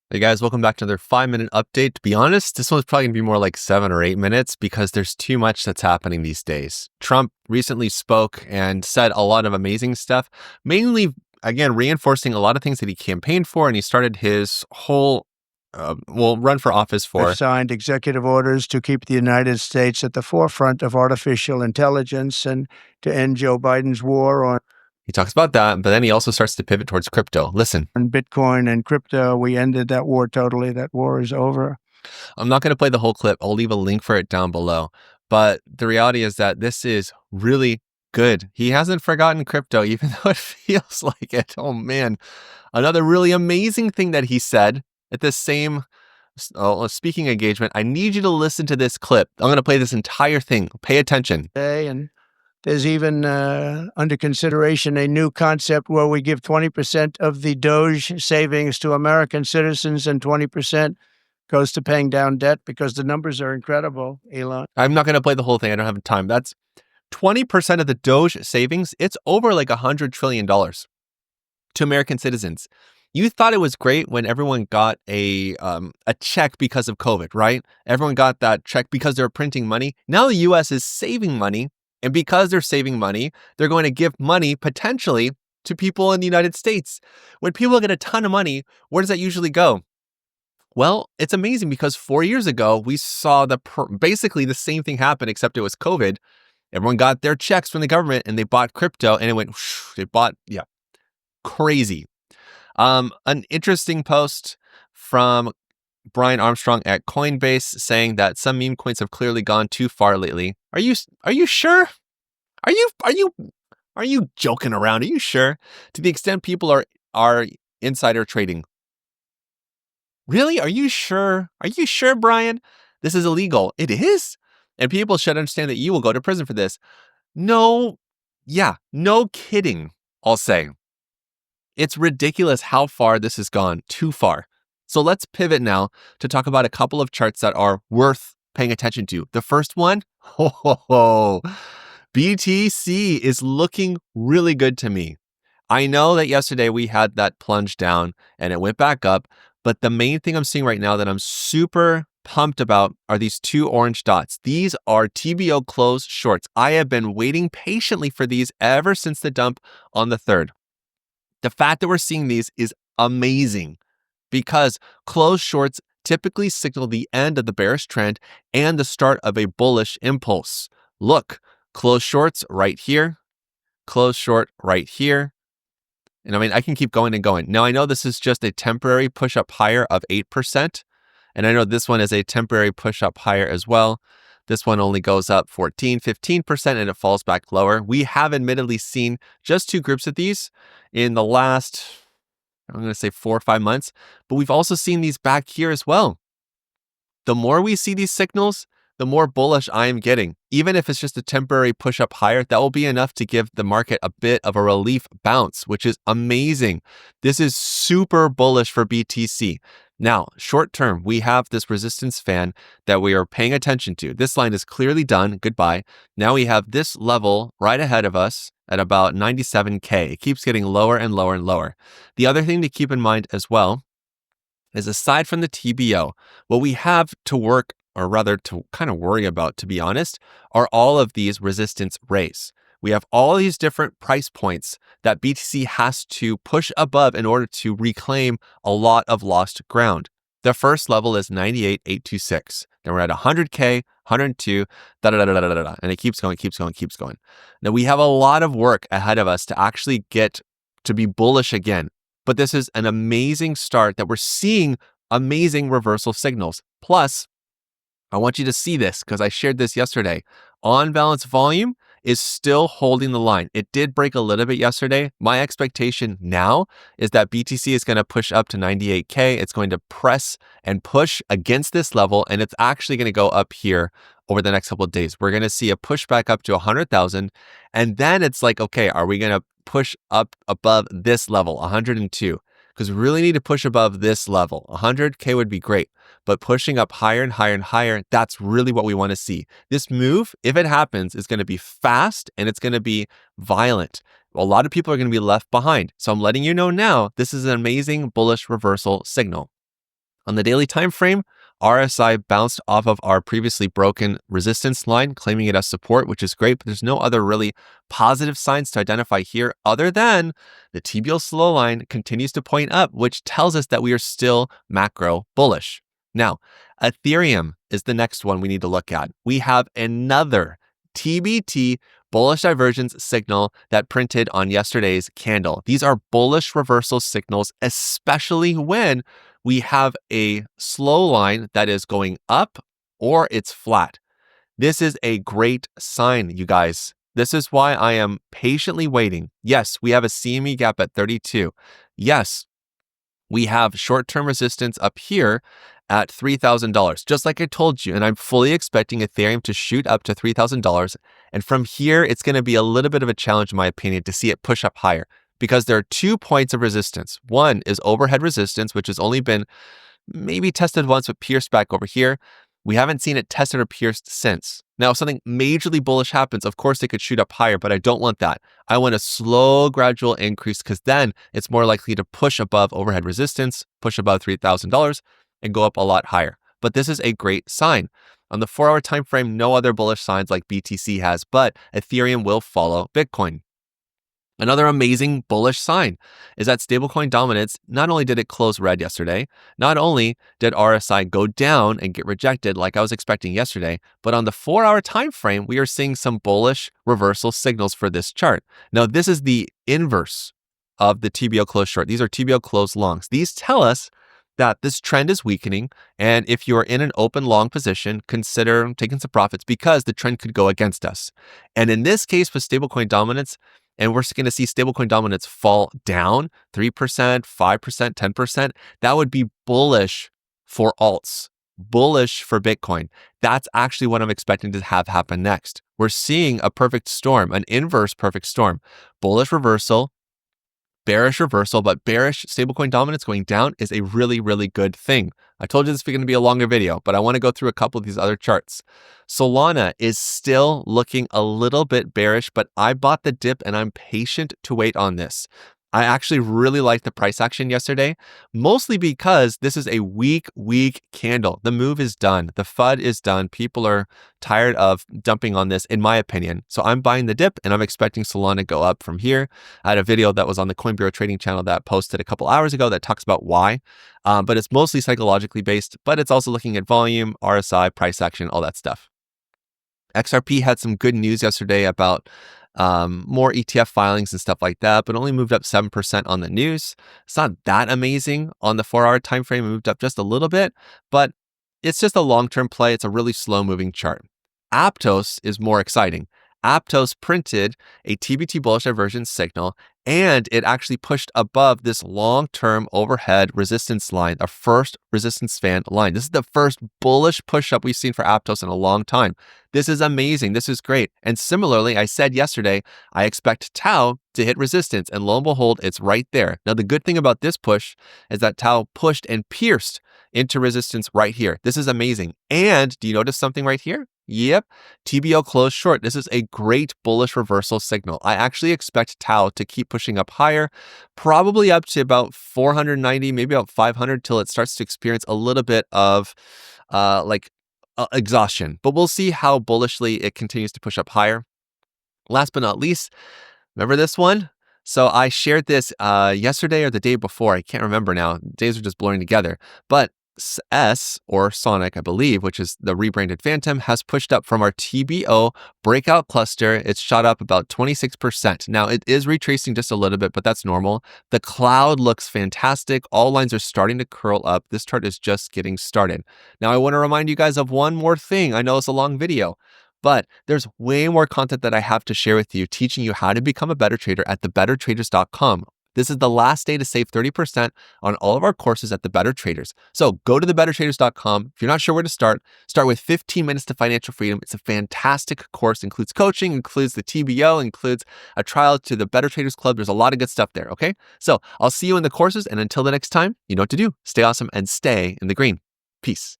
Hey guys, welcome back to another 5-minute update. To be honest, this one's probably gonna be more like 7 or 8 minutes because there's too much that's happening these days. Trump recently spoke and said a lot of amazing stuff, mainly, again, reinforcing a lot of things that he campaigned for, and he started his whole, run for office I've for. signed executive orders to keep the United States at the forefront of artificial intelligence and to end Joe Biden's war on He talks about that, but then he also starts to pivot towards crypto. Listen, Bitcoin and crypto. We ended that war totally. That war is over. I'm not gonna play the whole clip. I'll leave a link for it down below. But the reality is that this is really good. He hasn't forgotten crypto, even though it feels like it. Oh man. Another really amazing thing that he said at the same speaking engagement. I need you to listen to this clip. I'm going to play this entire thing. Pay attention. And there's even under consideration a new concept where we give 20% of the Doge savings to American citizens and 20% goes to paying down debt because the numbers are incredible, Elon. I'm not going to play the whole thing. I don't have time. That's 20% of the Doge savings. It's over like $100 trillion to American citizens. You thought it was great when everyone got a check because of COVID, right? Everyone got that check because they're printing money. Now the U.S. is saving money, and because they're saving money, they're going to give money potentially to people in the United States. When people get a ton of money, where does that usually go? Well, it's amazing because 4 years ago, we saw basically the same thing happen, except it was COVID. Everyone got their checks from the government and they bought crypto and it went, they bought, crazy. An interesting post from Brian Armstrong at Coinbase saying that some meme coins have clearly gone too far lately. Are you sure? Are you joking around? Are you sure? To the extent people are insider trading. Really? Are you sure? Are you sure, Brian? This is illegal. It is? And people should understand that you will go to prison for this. No, no kidding, I'll say. It's ridiculous how far this has gone, too far. So let's pivot now to talk about a couple of charts that are worth paying attention to. The first one, BTC is looking really good to me. I know that yesterday we had that plunge down and it went back up, but the main thing I'm seeing right now that I'm super pumped about are these two orange dots. These are TBO Close shorts. I have been waiting patiently for these ever since the dump on the 3rd. The fact that we're seeing these is amazing because closed shorts typically signal the end of the bearish trend and the start of a bullish impulse. Look, closed shorts right here, closed short right here. And I mean, I can keep going and going. Now, I know this is just a temporary push up higher of 8%. And I know this one is a temporary push up higher as well. This one only goes up 14, 15%, and it falls back lower. We have admittedly seen just two groups of these in the last, I'm going to say 4 or 5 months, but we've also seen these back here as well. The more we see these signals, the more bullish I am getting. Even if it's just a temporary push up higher, that will be enough to give the market a bit of a relief bounce, which is amazing. This is super bullish for BTC. Now, short term, we have this resistance fan that we are paying attention to. This line is clearly done. Goodbye. Now we have this level right ahead of us at about 97K. It keeps getting lower and lower and lower. The other thing to keep in mind as well is aside from the TBO, what we have to work, or rather to kind of worry about, to be honest, are all of these resistance rays. We have all these different price points that BTC has to push above in order to reclaim a lot of lost ground. The first level is 98,826. Then we're at 100K, 102, and it keeps going, keeps going, keeps going. Now we have a lot of work ahead of us to actually get to be bullish again. But this is an amazing start that we're seeing amazing reversal signals. Plus, I want you to see this because I shared this yesterday. On balance volume is still holding the line. It did break a little bit yesterday. My expectation now is that BTC is going to push up to 98K. It's going to press and push against this level, and it's actually going to go up here over the next couple of days. We're going to see a pushback up to 100,000, and then it's like, okay, are we going to push up above this level, 102? Because we really need to push above this level. 100K would be great, but pushing up higher and higher and higher, that's really what we want to see. This move, if it happens, is going to be fast and it's going to be violent. A lot of people are going to be left behind. So I'm letting you know now, this is an amazing bullish reversal signal. On the daily time frame, RSI bounced off of our previously broken resistance line, claiming it as support, which is great, but there's no other really positive signs to identify here other than the TBO slow line continues to point up, which tells us that we are still macro bullish. Now, Ethereum is the next one we need to look at. We have another TBT Bullish Divergence signal that printed on yesterday's candle. These are bullish reversal signals, especially when we have a slow line that is going up or it's flat. This is a great sign, you guys. This is why I am patiently waiting. Yes, we have a CME gap at 32. Yes, we have short-term resistance up here at $3,000, just like I told you. And I'm fully expecting Ethereum to shoot up to $3,000. And from here, it's going to be a little bit of a challenge, in my opinion, to see it push up higher because there are 2 points of resistance. One is overhead resistance, which has only been maybe tested once but pierced back over here. We haven't seen it tested or pierced since. Now, if something majorly bullish happens, of course, they could shoot up higher, but I don't want that. I want a slow, gradual increase because then it's more likely to push above overhead resistance, push above $3,000, and go up a lot higher. But this is a great sign. On the 4-hour time frame, no other bullish signs like BTC has, but Ethereum will follow Bitcoin. Another amazing bullish sign is that stablecoin dominance, not only did it close red yesterday, not only did RSI go down and get rejected like I was expecting yesterday, but on the 4-hour time frame, we are seeing some bullish reversal signals for this chart. Now, this is the inverse of the TBO Close short. These are TBO Close longs. These tell us that this trend is weakening, and if you are in an open long position, consider taking some profits because the trend could go against us. And in this case, with stablecoin dominance, and we're going to see stablecoin dominance fall down 3%, 5%, 10%. That would be bullish for alts, bullish for Bitcoin. That's actually what I'm expecting to have happen next. We're seeing a perfect storm, an inverse perfect storm. Bullish reversal, bearish reversal, but bearish stablecoin dominance going down is a really, really good thing. I told you this was going to be a longer video, but I want to go through a couple of these other charts. Solana is still looking a little bit bearish, but I bought the dip and I'm patient to wait on this. I actually really liked the price action yesterday, mostly because this is a weak candle. The move is done. The FUD is done. People are tired of dumping on this, in my opinion. So I'm buying the dip and I'm expecting Solana to go up from here. I had a video that was on the Coin Bureau trading channel that posted a couple hours ago that talks about why, but it's mostly psychologically based, but it's also looking at volume, RSI, price action, all that stuff. XRP had some good news yesterday about more ETF filings and stuff like that, but only moved up 7% on the news. It's not that amazing on the 4-hour time frame. It moved up just a little bit, but it's just a long-term play. It's a really slow-moving chart. Aptos is more exciting. Aptos printed a TBT Bullish Divergence signal, and it actually pushed above this long-term overhead resistance line, a first resistance span line. This is the first bullish push-up we've seen for Aptos in a long time. This is amazing. This is great. And similarly, I said yesterday, I expect TAO to hit resistance, and lo and behold, it's right there. Now, the good thing about this push is that TAO pushed and pierced into resistance right here. This is amazing. And do you notice something right here? Yep, TBO Close short. This is a great bullish reversal signal. I actually expect TAO to keep pushing up higher, probably up to about 490, maybe about 500 till it starts to experience a little bit of exhaustion. But we'll see how bullishly it continues to push up higher. Last but not least, remember this one? So I shared this yesterday or the day before. I can't remember now. Days are just blurring together. But S, or Sonic, I believe, which is the rebranded Phantom, has pushed up from our TBO Breakout Cluster. It's shot up about 26%. Now, it is retracing just a little bit, but that's normal. The cloud looks fantastic. All lines are starting to curl up. This chart is just getting started. Now, I want to remind you guys of one more thing. I know it's a long video, but there's way more content that I have to share with you, teaching you how to become a better trader at thebettertraders.com. This is the last day to save 30% on all of our courses at The Better Traders. So go to thebettertraders.com. If you're not sure where to start with 15 Minutes to Financial Freedom. It's a fantastic course, includes coaching, includes the TBO, includes a trial to the Better Traders Club. There's a lot of good stuff there, okay? So I'll see you in the courses, and until the next time, you know what to do. Stay awesome and stay in the green. Peace.